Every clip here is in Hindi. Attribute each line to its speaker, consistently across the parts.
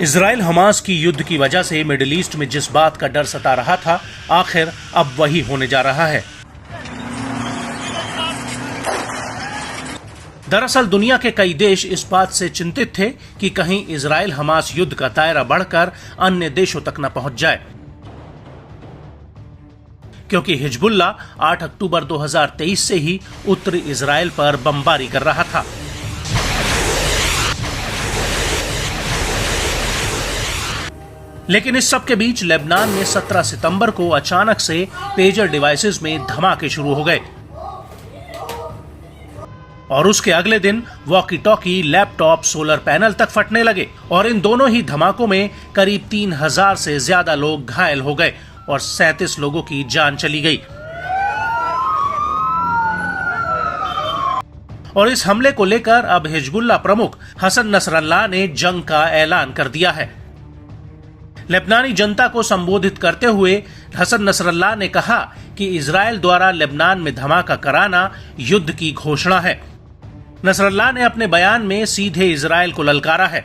Speaker 1: इजराइल हमास की युद्ध की वजह से मिडिल ईस्ट में जिस बात का डर सता रहा था, आखिर अब वही होने जा रहा है। दरअसल दुनिया के कई देश इस बात से चिंतित थे कि कहीं इजराइल हमास युद्ध का दायरा बढ़कर अन्य देशों तक न पहुंच जाए, क्योंकि हिजबुल्लाह 8 अक्टूबर 2023 से ही उत्तरी इजराइल पर बमबारी कर रहा था। लेकिन इस सब के बीच लेबनान में 17 सितंबर को अचानक से पेजर डिवाइसेस में धमाके शुरू हो गए और उसके अगले दिन walkie talkie, laptop, solar panel तक फटने लगे और इन दोनों ही धमाकों में करीब 3000 से ज्यादा लोग घायल हो गए और 37 लोगों की जान चली गई। और इस हमले को लेकर अब हिजबुल्लाह प्रमुख हसन नसरल्लाह ने जंग का ऐलान कर दिया है। लेबनानी जनता को संबोधित करते हुए हसन नसरल्लाह ने कहा कि इजराइल द्वारा लेबनान में धमाका कराना युद्ध की घोषणा है। नसरल्लाह ने अपने बयान में सीधे इजराइल को ललकारा है।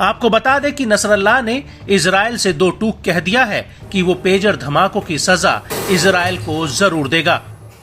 Speaker 1: आपको बता दें कि नसरल्लाह ने इजराइल से दो टूक कह दिया है कि वो पेजर धमाकों की सजा इजराइल को जरूर देगा।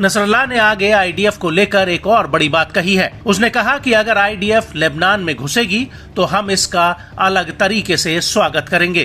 Speaker 1: नसरल्लाह ने आगे आईडीएफ को लेकर एक और बड़ी बात कही है। उसने कहा कि अगर आईडीएफ लेबनान में घुसेगी तो हम इसका अलग तरीके से स्वागत करेंगे।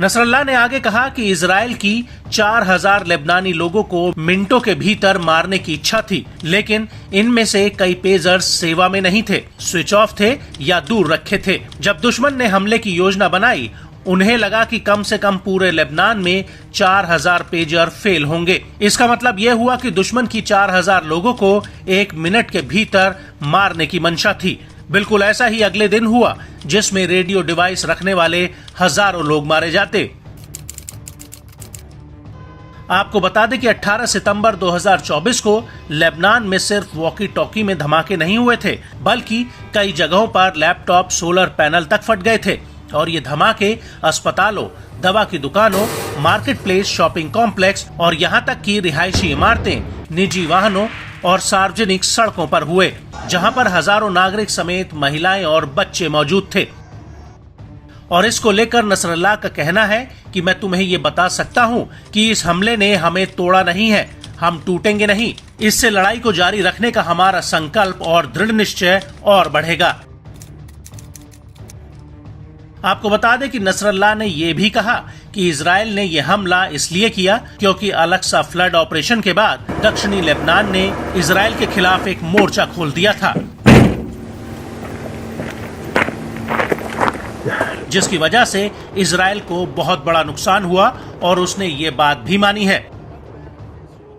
Speaker 1: नसरल्लाह ने आगे कहा कि इजराइल की 4000 लेबनानी लोगों को मिनटों के भीतर मारने की इच्छा थी, लेकिन इनमें से कई पेजर्स सेवा में नहीं थे, स्विच ऑफ थे या दूर रखे थे। जब दुश्मन ने हमले की योजना बनाई, उन्हें लगा कि कम से कम पूरे लेबनान में 4000 पेजर फेल होंगे। इसका मतलब यह हुआ कि दुश्मन की 4000 लोगों को 1 मिनट के भीतर मारने की मंशा थी। बिल्कुल ऐसा ही अगले दिन हुआ, जिसमें रेडियो डिवाइस रखने वाले हजारों लोग मारे जाते। आपको बता दें कि 18 सितंबर 2024 को लेबनान में सिर्फ वॉकी टॉकी में धमाके नहीं हुए थे, बल्कि कई जगहों पर लैपटॉप, सोलर पैनल तक फट गए थे और ये धमाके अस्पतालों, दवा की दुकानों, मार्केट प्लेस, शॉपिंग कॉम्प्लेक्स और यहाँ तक कि रिहायशी इमारतें, निजी वाहनों और सार्वजनिक सड़कों पर हुए, जहाँ पर हजारों नागरिक समेत महिलाएं और बच्चे मौजूद थे। और इसको लेकर नसरल्लाह का कहना है कि मैं तुम्हें ये बता सकता हूँ कि इस हमले ने हमें तोड़ा नहीं है, हम टूटेंगे नहीं। इससे लड़ाई को जारी रखने का हमारा संकल्प और दृढ़ निश्चय और बढ़ेगा। आपको बता दें कि नसरल्लाह ने यह भी कहा कि इजराइल ने यह हमला इसलिए किया क्योंकि अलक्सा फ्लड ऑपरेशन के बाद दक्षिणी लेबनान ने इजराइल के खिलाफ एक मोर्चा खोल दिया था, जिसकी वजह से इजराइल को बहुत बड़ा नुकसान हुआ और उसने ये बात भी मानी है।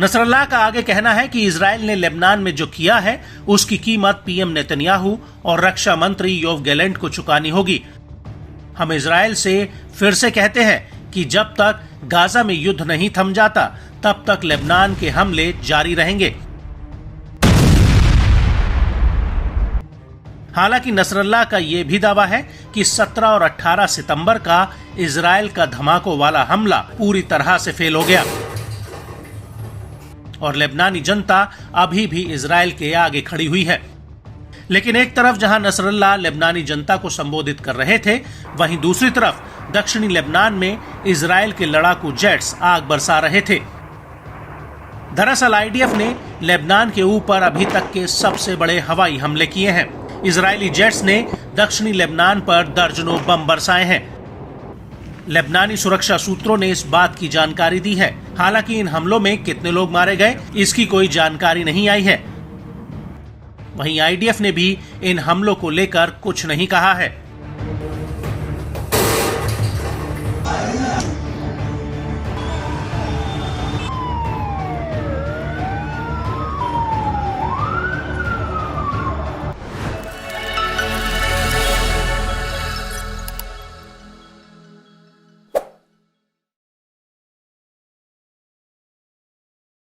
Speaker 1: नसरल्लाह का आगे कहना है कि इजराइल ने लेबनान में जो किया है उसकी कीमत पीएम नेतन्याहू और रक्षा मंत्री योव गैलेंट को चुकानी होगी। हम इजराइल से फिर से कहते हैं कि जब तक गाजा में युद्ध नहीं थम जाता तब तक लेबनान के हमले जारी रहेंगे। हालांकि नसरल्लाह का यह भी दावा है कि 17 और 18 सितंबर का इजराइल का धमाकों वाला हमला पूरी तरह से फेल हो गया और लेबनानी जनता अभी भी इजराइल के आगे खड़ी हुई है। लेकिन एक तरफ जहां नसरल्लाह लेबनानी जनता को संबोधित कर रहे थे, वहीं दूसरी तरफ दक्षिणी लेबनान में इजराइल के लड़ाकू जेट्स आग बरसा रहे थे। दरअसल आईडीएफ ने लेबनान के ऊपर अभी तक के सबसे बड़े हवाई हमले किए हैं। इजरायली जेट्स ने दक्षिणी लेबनान पर दर्जनों बम बरसाए हैं। लेबनानी सुरक्षा सूत्रों ने इस बात की जानकारी दी है। हालांकि इन हमलों में कितने लोग मारे गए इसकी कोई जानकारी नहीं आई है। वहीं आईडीएफ ने भी इन हमलों को लेकर कुछ नहीं कहा है।